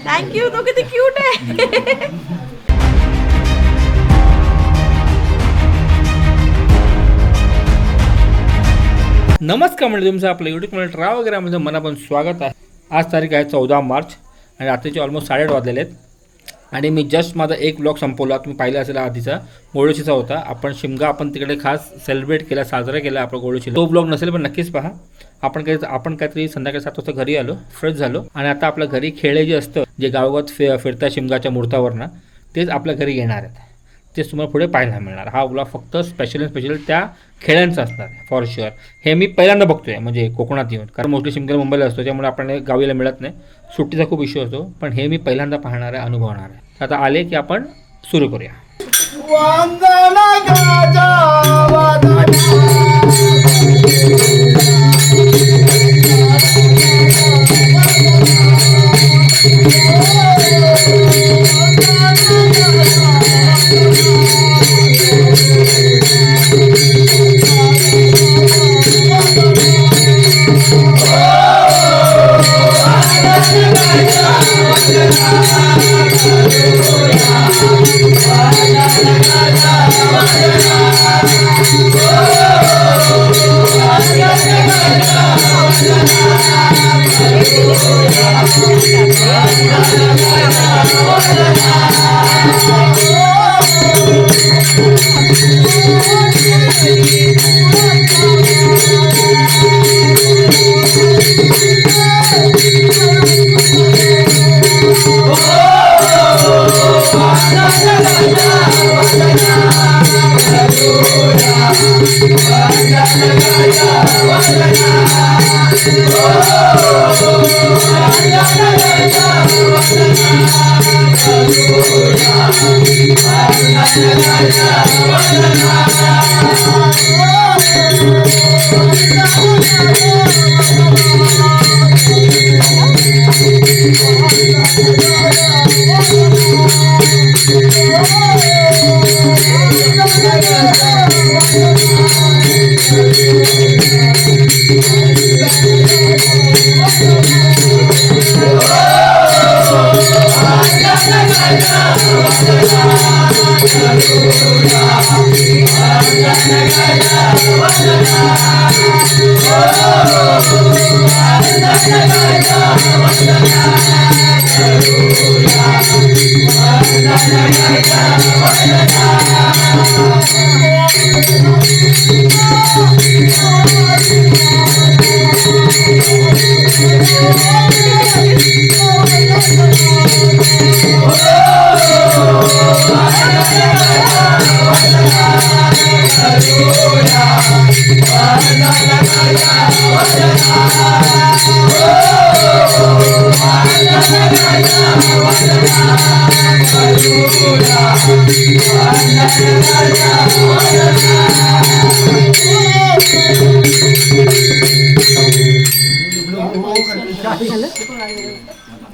Thank you. तो किती cute आहे. नमस्कार म्हणजे तुमचं आपलं यूट्यूब चॅनल ट्रॅव्हल वगैरेमध्ये मनापासून स्वागत आहे. आज तारीख आहे 14 मार्च आणि रात्रीचे ऑलमोस्ट 8:30 वाजलेले आहेत. आणि मी जस्ट माझा एक ब्लॉग संपवला. तुम्ही पाहिला असेल आधीचा गोळूशीचा होता. आपण तिकडे खास सेलिब्रेट केला, साजरा केला आपला गोळूशीला. तो ब्लॉग नसेल पण नक्कीच पहा. आपण काहीतरी संध्याकाळी 7 वाजता घरी आलो, फ्रेश झालो आणि आता आपल्या घरी खेळे जे असतं जे गावात फिरता शिमगाच्या मूर्तावरनं तेच आपल्या घरी येणार आहेत. तेच तुम्हाला पुढे पाहायला मिळणार. हा ब्लॉग फक्त स्पेशल त्या खेळ्यांचा असणार फॉर शुअर. हे मी पहिल्यांदा बघतोय म्हणजे कोकणात येऊन, कारण मोस्टली शिमगा मुंबईला असतो त्यामुळे आपण गावीला मिळत नाही, सुट्टीचा खूप इश्यू असतो. पण हे मी पहिल्यांदा पाहणार आहे, अनुभवणार आहे. आता आले की आपण सुरू करूया.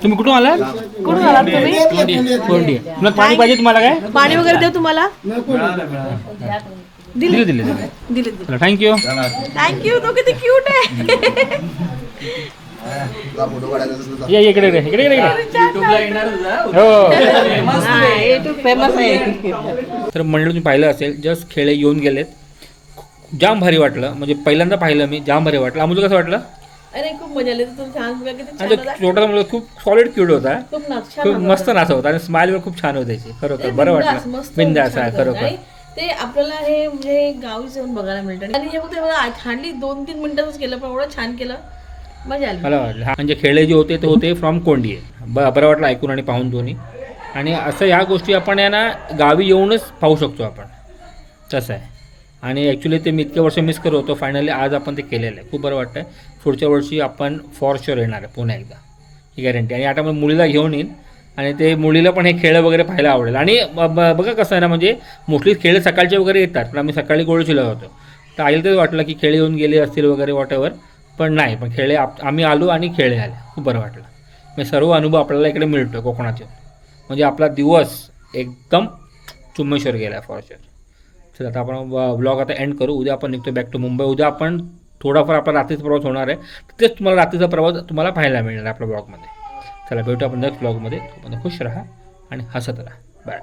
तुम्ही कुठून आलात? कुठून आलात तुम्ही? कोंडी. तुला पाणी पाहिजे तुम्हाला? काय पाणी वगैरे देऊ तुम्हाला? दिले. थँक्यू. थँक्यू. तो किती क्यूट आहे. इकडे फेमस आहे. तर मंडळी तुम्ही पाहिलं असेल, जस्ट खेळे येऊन गेलेत. जाम भारी वाटलं, म्हणजे पहिल्यांदा पाहिलं मी, जाम भारी वाटलं. आम्हाला कसं वाटलं? अरे खूप मजा आली. तू छान छोटा मुलगा खूप सॉलिड क्यूट होता, खूप मस्त नाचत होता आणि स्माइल खूप छान होती. खरोखर बरं वाटलं. बिंदास आहे खरोखर. ते आपल्याला हे म्हणजे गावी जाऊन बघायला मिळतं आणि हे बघ हार्डली 2-3 मिनिटातच केलं, पण एवढं छान केलं, मजा आली. मला वाटलं म्हणजे खेळे जे होते ते होते फ्रॉम कोंडी. बरं वाटलं ऐकून आणि पाहून दोन्ही. आणि असं ह्या गोष्टी आपण यांना गावी येऊनच पाहू शकतो आपण, तसं आहे. आणि ॲक्च्युली ते मी इतके वर्ष मिस करत होतो, फायनली आज आपण ते केलेलं आहे. खूप बरं वाटतं आहे. पुढच्या वर्षी आपण फॉर शुअर येणार आहे पुन्हा एकदा, ही गॅरंटी. आणि आता मग मुलीला घेऊन येईन आणि ते मुलीला पण हे खेळ वगैरे पाहायला आवडेल. आणि बघा कसं आहे ना, म्हणजे मोस्टली खेळ सकाळचे वगैरे येतात, पण आम्ही सकाळी गोळूशीला होतो, तर आईला तेच वाटलं की खेळ येऊन गेले असतील वगैरे वॉटेवर, पण नाही. पण खेळे आम्ही आलो आणि खेळे आले, खूप बरं वाटलं. म्हणजे सर्व अनुभव आपल्याला इकडे मिळतो कोकणात येऊन. म्हणजे आपला दिवस एकदम चुम्मेश्वर गेला आहे फॉर शुअर. चल आता आपण ब्लॉग आता एंड करू. उद्या आपण निघतो बॅक टू मुंबई. उद्या आपण थोडाफार आपला रात्रीचा प्रवास होणार आहे. तेच तुम्हाला रात्रीचा प्रवास तुम्हाला पाहायला मिळणार आहे आपल्या ब्लॉगमध्ये. चला भेटू आपण नेक्स्ट ब्लॉगमध्ये. तोपर्यंत खुश राहा आणि हसत राहा. बाय.